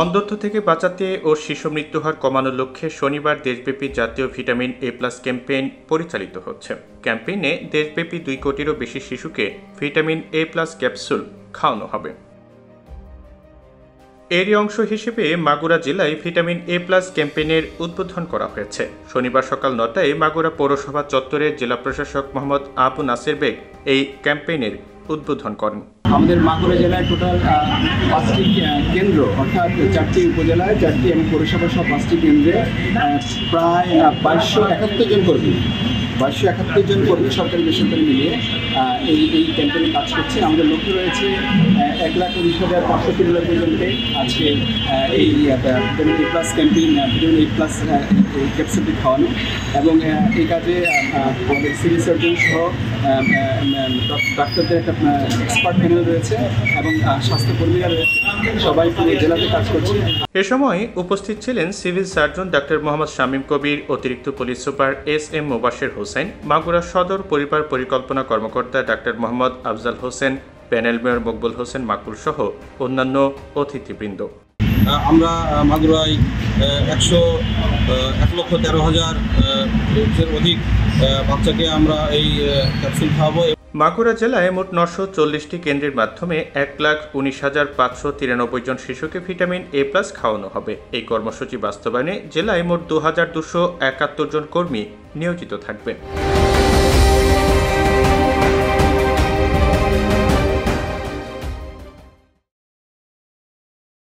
অন্ধত্ব থেকে বাঁচাতে ও শিশু মৃত্যুহার কমানোর লক্ষ্যে শনিবার দেশব্যাপী জাতীয় ভিটামিন এ+ ক্যাম্পেইন পরিচালিত হচ্ছে। ক্যাম্পেইনে দেশব্যাপী 2 কোটিরও বেশি শিশুকে ভিটামিন এ+ ক্যাপসুল খাওয়ানো হবে। এরই অংশ হিসেবে মাগুরা জেলায় ভিটামিন এ+ ক্যাম্পেইনের উদ্বোধন করা হয়েছে। শনিবার সকাল 9টায় মাগুরা পৌরসভা চত্বরে জেলা প্রশাসক মোহাম্মদ আবু নাসের বেগ এই ক্যাম্পেইনের উদ্বোধন করেন। আমাদের মাগুরা জেলায় টোটাল 5টি কেন্দ্র, অর্থাৎ 4টি উপজেলায় 4টি এবং পৌরসভা সহ 5টি কেন্দ্রে প্রায় 2271 জন কর্মী সরকারি বেসরকারি মিলিয়ে এই ক্যাম্পেইনে কাজ করছে। আমাদের লক্ষ্য রয়েছে 1,19,593 জনকে আজকে এই vitamin A+ campaign, vitamin A+ ক্যাপসুলটি খাওয়ানো, এবং এই কাজে আমাদের সিভিল সার্জন সহ ডাক্তারদের একটা এক্সপার্ট প্যানেল রয়েছে এবং স্বাস্থ্যকর্মীরা রয়েছে, সবাই পুরো জেলাতে কাজ করছে। এ সময় উপস্থিত ছিলেন civil surgeon doctor Mohammad Shamim Kabir, অতিরিক্ত police super S M. Mobasher Hossain, Magura Sadar পরিবার পরিকল্পনা কর্মকর্তা doctor Mohammad Afzal Hossain, panel mayor Makbul Hossain Makbul সহ অন্যান্য অতিথিবৃন্দ। আমরা মাগুরায় 1,13,000 অধিক বাচ্চাকে আমরা এই ক্যাপসুল খাওয়াবো। মাগুরা জেলায় মোট 940টি কেন্দ্রের মাধ্যমে 1,19,593 জন শিশুকে ভিটামিন এ+ খাওয়ানো হবে। এই কর্মসূচি বাস্তবায়নে জেলায় মোট 2,271 জন কর্মী নিয়োজিত থাকবেন।